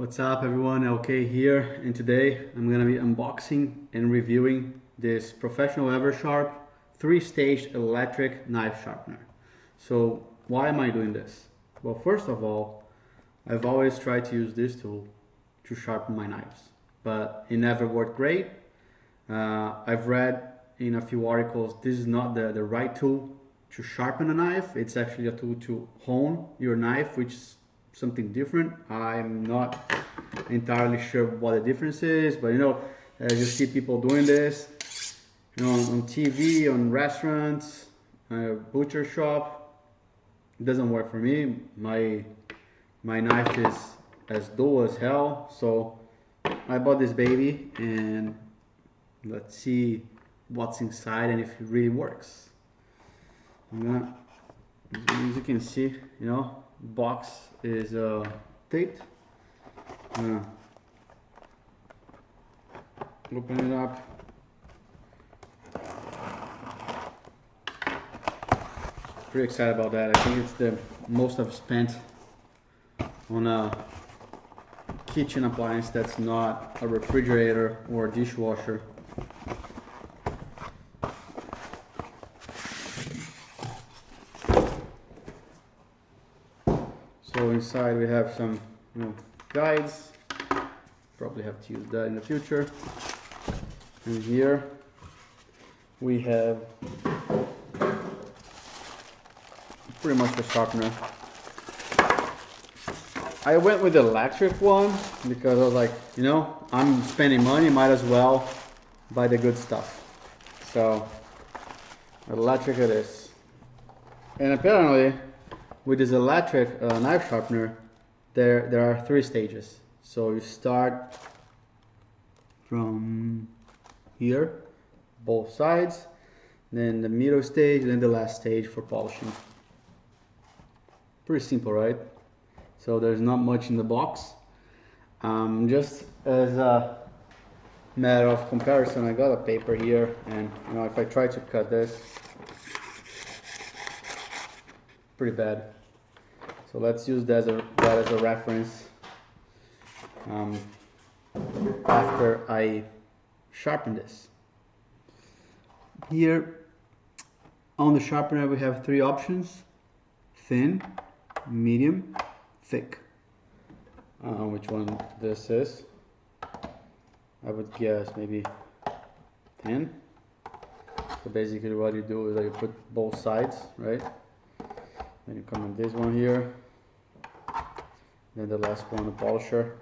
What's up everyone, LK here, and today I'm going to be unboxing and reviewing this professional EverSharp 3-stage electric knife sharpener. So why am I doing this? Well, first of all, I've always tried to use this tool to sharpen my knives, but it never worked great. I've read in a few articles this is not the right tool to sharpen a knife. It's actually a tool to hone your knife, which is something different. I'm not entirely sure what the difference is, but as you see people doing this, on TV, on restaurants, butcher shop. It doesn't work for me. My knife is as dull as hell, so I bought this baby and let's see what's inside and if it really works. As you can see, box is taped. Open it up. Pretty excited about that. I think it's the most I've spent on a kitchen appliance that's not a refrigerator or a dishwasher. So inside we have some guides. Probably have to use that in the future. And here we have pretty much the sharpener. I went with the electric one because I was like, I'm spending money, might as well buy the good stuff. So electric it is. And apparently with this electric knife sharpener, there are 3 stages. So you start from here, both sides, then the middle stage, then the last stage for polishing. Pretty simple, right? So there's not much in the box. Just as a matter of comparison, I got a paper here, and if I try to cut this, pretty bad. So let's use that as a reference after I sharpen this. Here on the sharpener we have 3 options: thin, medium, thick. I don't know which one this is. I would guess maybe thin. So basically what you do is that you put both sides, right? Then you come in this one here. Then the last one, the polisher.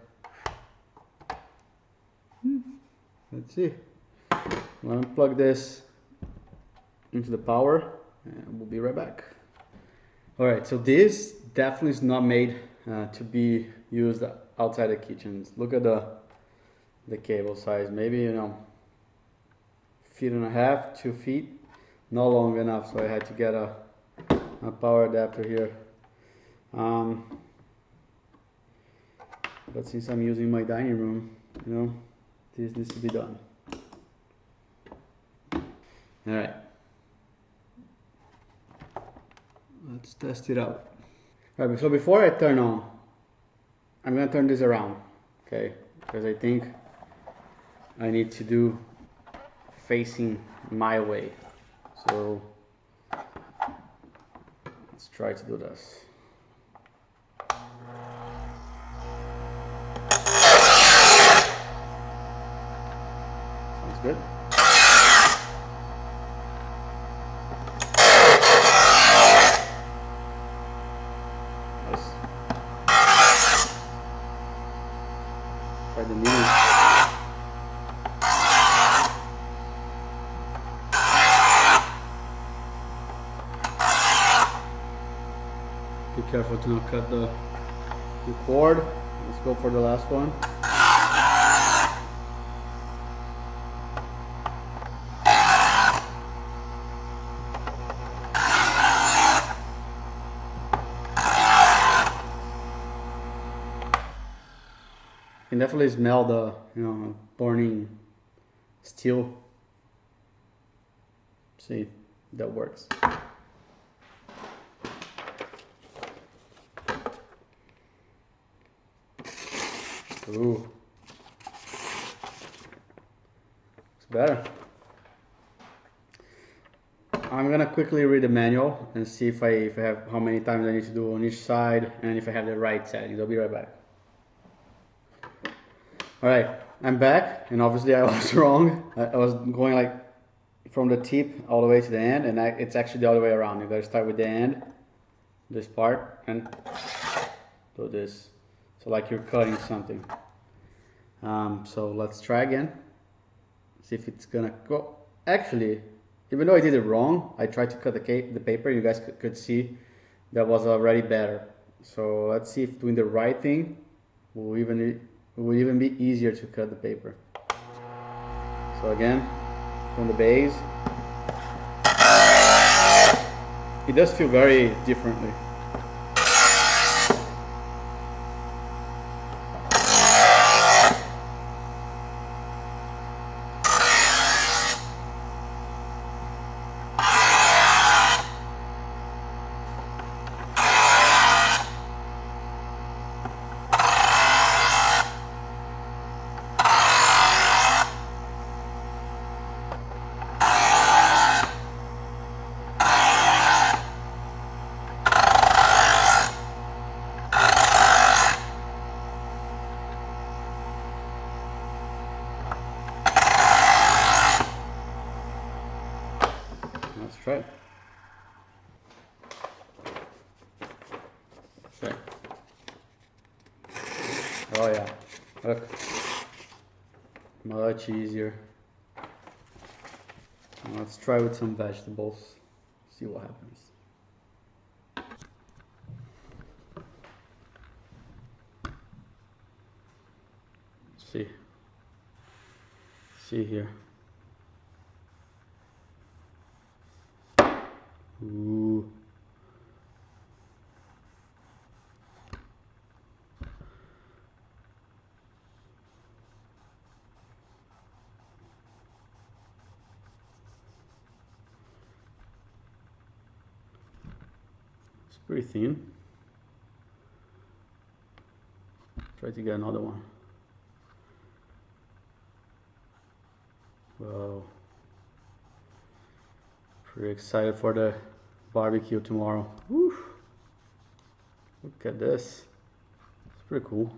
Let's see. I'm gonna plug this into the power and we'll be right back. Alright, so this definitely is not made to be used outside the kitchens. Look at the cable size, maybe 1.5 feet, 2 feet, not long enough, so I had to get a power adapter here. But since I'm using my dining room, this needs to be done. Alright, let's test it out. Alright, so before I turn on, I'm gonna turn this around, okay? Because I think I need to do facing my way. So let's try to do this. Sounds good. Nice. Try the medium. Be careful to not cut the cord. Let's go for the last one. You can definitely smell the burning steel. See, that works. Ooh. It's better. I'm gonna quickly read the manual and see if I have how many times I need to do on each side and if I have the right settings. I'll be right back. Alright, I'm back, and obviously I was wrong. I was going like from the tip all the way to the end, and it's actually the other way around. You gotta start with the end, this part, and do this. So like you're cutting something. So let's try again. See if it's gonna go. Actually, even though I did it wrong, I tried to cut the paper. You guys could see that was already better. So let's see if doing the right thing will even be easier to cut the paper. So again, from the base, it does feel very differently. Let's try it. Okay. Oh yeah, look, much easier. Let's try with some vegetables, see what happens. See here. Ooh. It's pretty thin. Try to get another one. Wow. Pretty excited for the barbecue tomorrow. Woo. Look at this. It's pretty cool.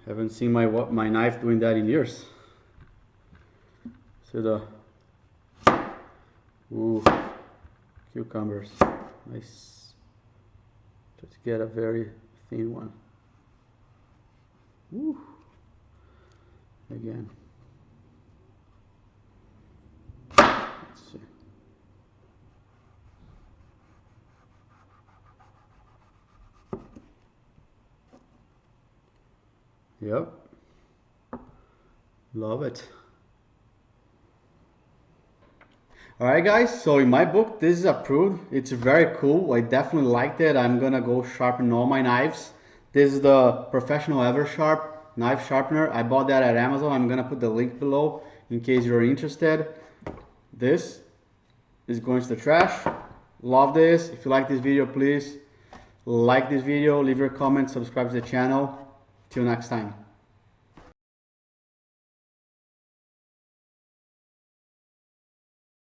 Haven't seen my knife doing that in years. See the cucumbers. Nice. Try to get a very thin one. Woo. Again. Let's see. Yep. Love it. Alright guys, so in my book this is approved. It's very cool. I definitely liked it. I'm gonna go sharpen all my knives. This is the professional EverSharp knife sharpener. I bought that at Amazon. I'm gonna put the link below in case you're interested. This is going to the trash. Love this. If you like this video, please like this video, leave your comment, subscribe to the channel. Till next time.